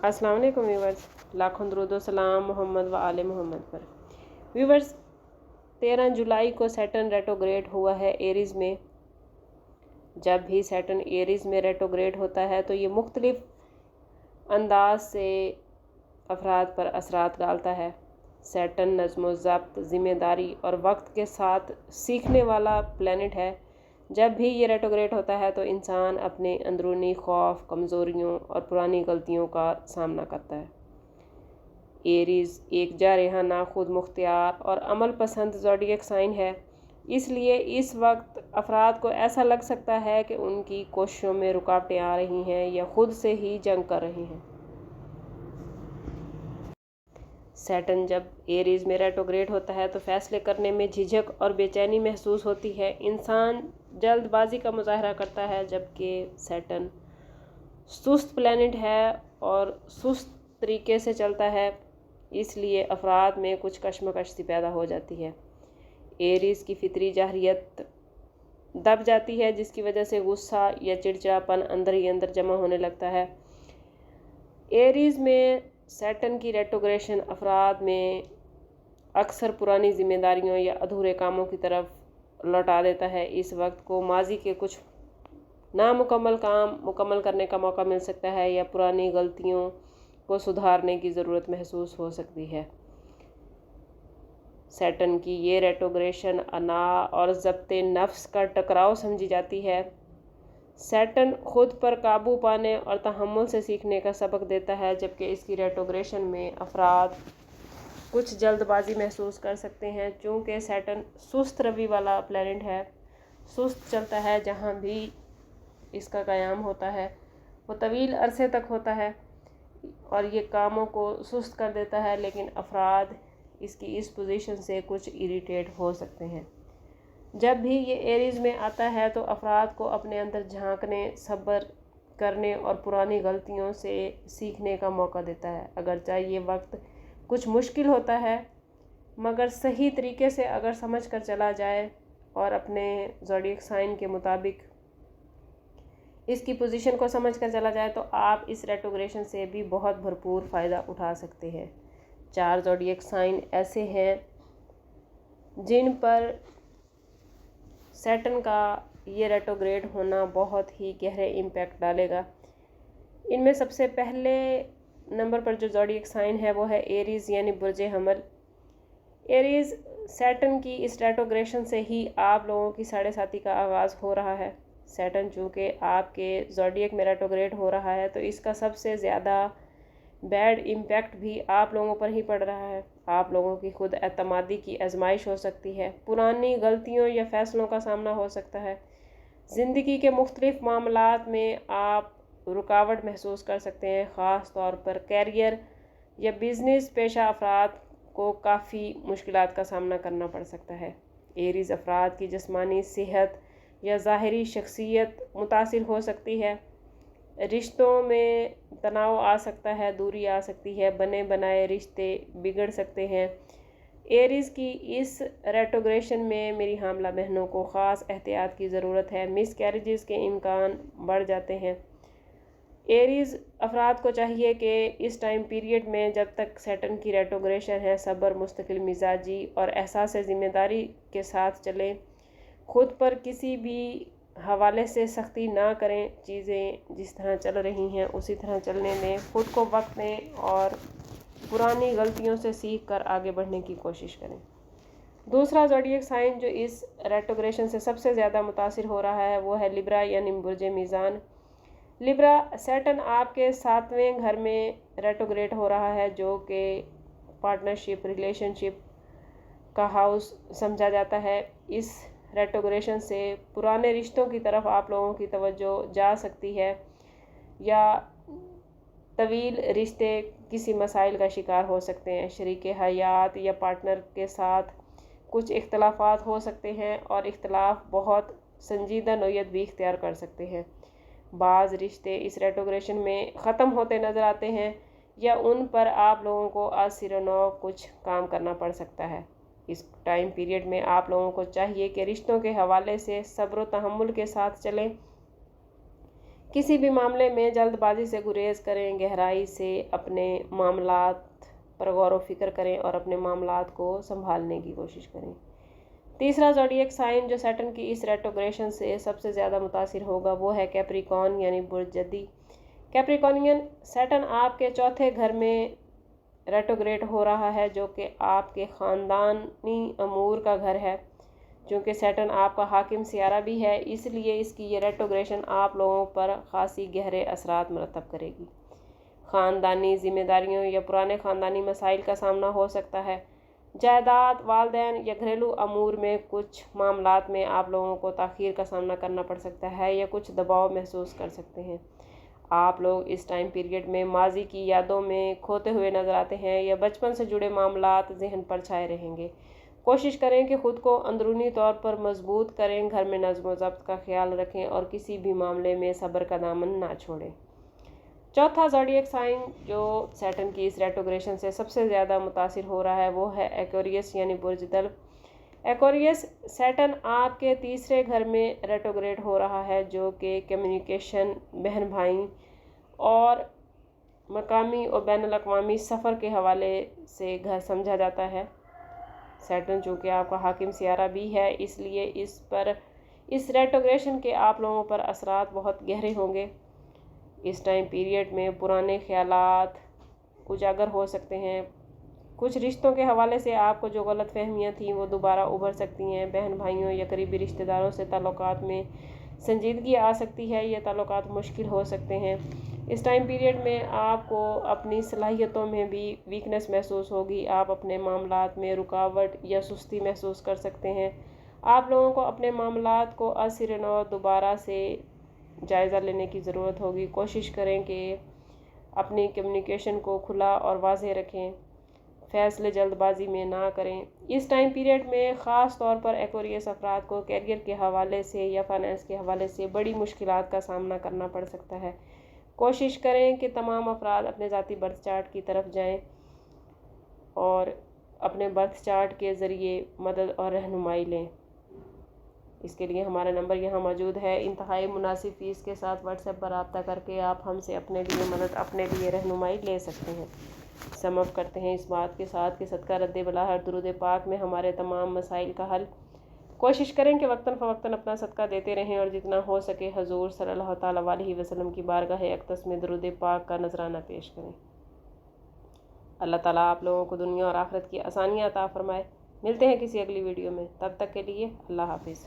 अस्सलाम वालेकुम व्यूवर्स, लाखों दरूद व सलाम मोहम्मद व आले मोहम्मद पर। व्यूवर्स, 13 जुलाई को सैटर्न रेट्रोग्रेड हुआ है एरीज़ में। जब भी सैटर्न एरीज़ में रेट्रोग्रेड होता है तो ये मुख्तलिफ अंदाज से अफराद पर असरात डालता है। सैटर्न नज़्म व ज़ब्त, ज़िम्मेदारी और वक्त के साथ सीखने वाला प्लैनेट है। जब भी ये रेट्रोग्रेड होता है तो इंसान अपने अंदरूनी खौफ, कमज़ोरियों और पुरानी गलतियों का सामना करता है। एरीज़ एक जारहाना, खुद मुख्तियार और अमल पसंद ज़ोडिएक साइन है। इसलिए इस वक्त अफराद को ऐसा लग सकता है कि उनकी कोशिशों में रुकावटें आ रही हैं या खुद से ही जंग कर रही हैं। सैटर्न जब एरीज़ में रेट्रोग्रेड होता है तो फैसले करने में झिझक और बेचैनी महसूस होती है। इंसान जल्दबाजी का मुजाहरा करता है, जबकि सैटर्न सुस्त प्लैनेट है और सुस्त तरीके से चलता है। इसलिए अफराद में कुछ कशमकश सी पैदा हो जाती है। एरीज़ की फितरी जाहरियत दब जाती है, जिसकी वजह से गुस्सा या चिड़चिड़ापन अंदर ही अंदर जमा होने लगता है। एरीज़ में सैटर्न की रेट्रोग्रेशन अफराद में अक्सर पुरानी जिम्मेदारियों या अधूरे कामों की तरफ लौटा देता है। इस वक्त को माजी के कुछ नामुकम्मल काम मुकम्मल करने का मौका मिल सकता है या पुरानी गलतियों को सुधारने की ज़रूरत महसूस हो सकती है। सैटर्न की ये रेट्रोग्रेशन अना और ज़ब्ते नफ्स का टकराव समझी जाती है। सैटर्न खुद पर काबू पाने और तहम्मुल से सीखने का सबक देता है, जबकि इसकी रेट्रोग्रेशन में अफराद कुछ जल्दबाजी महसूस कर सकते हैं। चूँकि सैटर्न सुस्त रवि वाला प्लैनेट है, सुस्त चलता है, जहाँ भी इसका क़याम होता है वो तवील अरसे तक होता है और ये कामों को सुस्त कर देता है। लेकिन अफराद इसकी इस पोजीशन से कुछ इरिटेट हो सकते हैं। जब भी ये एरीज़ में आता है तो अफराद को अपने अंदर झांकने, सब्र करने और पुरानी गलतियों से सीखने का मौका देता है। अगरचे ये वक्त कुछ मुश्किल होता है, मगर सही तरीके से अगर समझ कर चला जाए और अपने ज़ोडिएक साइन के मुताबिक इसकी पोजीशन को समझ कर चला जाए तो आप इस रेट्रोग्रेशन से भी बहुत भरपूर फ़ायदा उठा सकते हैं। 4 ज़ोडिएक साइन ऐसे हैं जिन पर सैटर्न का ये रेट्रोग्रेड होना बहुत ही गहरे इम्पैक्ट डालेगा। इनमें सबसे पहले नंबर पर जो ज़ोडिएक साइन है वो है एरीज़ यानी बुर्जे हमल। एरीज़ सैटर्न की इस रेट्रोग्रेशन से ही आप लोगों की 7.5 का आगाज़ हो रहा है। सैटर्न चूँकि आपके ज़ोडिएक में रेट्रोग्रेड हो रहा है तो इसका सबसे ज़्यादा बैड इम्पैक्ट भी आप लोगों पर ही पड़ रहा है। आप लोगों की खुद एतमादी की आजमाइश हो सकती है, पुरानी गलतियों या फ़ैसलों का सामना हो सकता है। ज़िंदगी के मुख्तलिफ मामलात में आप रुकावट महसूस कर सकते हैं। ख़ास तौर पर कैरियर या बिज़नेस पेशा अफराद को काफ़ी मुश्किलात का सामना करना पड़ सकता है। एरीज़ अफराद की जिस्मानी सेहत या ज़ाहिरी शख्सियत मुतासिर हो सकती है। रिश्तों में तनाव आ सकता है, दूरी आ सकती है, बने बनाए रिश्ते बिगड़ सकते हैं। एरीज़ की इस रेट्रोग्रेशन में मेरी हामला बहनों को ख़ास एहतियात की ज़रूरत है। मिस कैरेजेस के इम्कान बढ़ जाते हैं। एरीज़ अफराद को चाहिए कि इस टाइम पीरियड में जब तक सैटर्न की रेट्रोग्रेशन है सब्र, मुस्तकिल मिजाजी और एहसास ज़िम्मेदारी के साथ चलें। खुद पर किसी भी हवाले से सख्ती ना करें। चीज़ें जिस तरह चल रही हैं उसी तरह चलने में खुद को वक्त दें और पुरानी गलतियों से सीख कर आगे बढ़ने की कोशिश करें। दूसरा ज़ोडिएक साइन जो इस रेट्रोग्रेशन से सबसे ज़्यादा मुतासिर हो रहा है वो है लिब्रा यानी बुर्जे मीज़ान। लिब्रा सैटर्न आपके 7वें घर में रेट्रोग्रेड हो रहा है, जो कि पार्टनरशिप, रिलेशनशिप का हाउस समझा जाता है। इस रेट्रोग्रेशन से पुराने रिश्तों की तरफ आप लोगों की तवज्जो जा सकती है या तवील रिश्ते किसी मसाइल का शिकार हो सकते हैं। शरीके हयात या पार्टनर के साथ कुछ इख्तलाफात हो सकते हैं और इख्तलाफ बहुत संजीदा नोयत भी इख्तियार कर सकते हैं। बाज़ रिश्ते इस रेट्रोग्रेशन में ख़त्म होते नज़र आते हैं या उन पर आप लोगों को आज सिरनौ कुछ काम करना पड़ सकता है। इस टाइम पीरियड में आप लोगों को चाहिए कि रिश्तों के हवाले से सब्र व तहम्मुल के साथ चलें। किसी भी मामले में जल्दबाजी से गुरेज करें, गहराई से अपने मामलात पर गौर व फिक्र करें और अपने मामलात को संभालने की कोशिश करें। तीसरा ज़ोडिएक साइन जो सैटर्न की इस रेट्रोग्रेशन से सबसे ज़्यादा मुतासिर होगा वो है कैप्रिकॉर्न यानी बुर्ज जद्दी। कैप्रिकॉर्नियन सैटर्न आपके चौथे घर में रेट्रोग्रेड हो रहा है जो कि आपके ख़ानदानी अमूर का घर है। चूँकि सैटर्न आपका हाकिम सियारा भी है, इसलिए इसकी ये रेट्रोग्रेशन आप लोगों पर खासी गहरे असरात मरतब करेगी। ख़ानदानी ज़िम्मेदारियों या पुराने ख़ानदानी मसाइल का सामना हो सकता है। जायदाद, वालदैन या घरेलू अमूर में कुछ मामलात में आप लोगों को ताख़ीर का सामना करना पड़ सकता है या कुछ दबाव महसूस कर सकते हैं। आप लोग इस टाइम पीरियड में माजी की यादों में खोते हुए नज़र आते हैं या बचपन से जुड़े मामलात जहन पर छाए रहेंगे। कोशिश करें कि ख़ुद को अंदरूनी तौर पर मजबूत करें, घर में नज़्म व ज़ब्त का ख्याल रखें और किसी भी मामले में सब्र का दामन ना छोड़ें। चौथा ज़ोडिएक साइन जो सैटर्न की इस रेट्रोग्रेशन से सबसे ज़्यादा मुतासिर हो रहा है वो है एक्वेरियस यानी बुर्ज दल्व। एक्वेरियस सैटर्न आपके तीसरे घर में रेट्रोग्रेड हो रहा है जो कि कम्युनिकेशन, बहन भाई और मकामी और बैनुल-अक़वामी सफ़र के हवाले से घर समझा जाता है। सैटर्न चूँकि आपका हाकिम सियारा भी है, इसलिए इस रेट्रोग्रेशन के आप लोगों पर असरात बहुत गहरे होंगे। इस टाइम पीरियड में पुराने ख़यालात उजागर हो सकते हैं। कुछ रिश्तों के हवाले से आपको जो गलत फहमियाँ थीं वो दोबारा उभर सकती हैं। बहन भाइयों या करीबी रिश्तेदारों से ताल्लुकात में संजीदगी आ सकती है, ये ताल्लुकात मुश्किल हो सकते हैं। इस टाइम पीरियड में आपको अपनी सलाहियतों में भी वीकनेस महसूस होगी। आप अपने मामलात में रुकावट या सुस्ती महसूस कर सकते हैं। आप लोगों को अपने मामलात को असिर नौ दोबारा से जायज़ा लेने की ज़रूरत होगी। कोशिश करें कि अपनी कम्युनिकेशन को खुला और वाज़ेह रखें, फ़ैसले जल्दबाजी में ना करें। इस टाइम पीरियड में ख़ास तौर पर एक्वेरियस अफराद को कैरियर के हवाले से या फाइनेंस के हवाले से बड़ी मुश्किलात का सामना करना पड़ सकता है। कोशिश करें कि तमाम अफराद अपने ज़ाती बर्थ चार्ट की तरफ जाएं और अपने बर्थ चार्ट के ज़रिए मदद और रहनुमाई लें। इसके लिए हमारा नंबर यहाँ मौजूद है। इंतहाई मुनासिब फ़ीस के साथ व्हाट्सएप पर रब्ता करके आप हमसे अपने लिए मदद, अपने लिए रहनुमाई ले सकते हैं। समअप करते हैं इस बात के साथ कि सदका रद्द बला हर दुरूद पाक में हमारे तमाम मसाइल का हल। कोशिश करें कि वक्तन फ़वक्तन अपना सदका देते रहें और जितना हो सके हुज़ूर सल्लल्लाहु तआला अलैहि वसल्लम की बारगाह अक़दस में दुरूद पाक का नजराना पेश करें। अल्लाह ताला आप लोगों को दुनिया और आखिरत की आसानियाँ अता फ़रमाए। मिलते हैं किसी अगली वीडियो में, तब तक के लिए अल्लाह हाफ़िज़।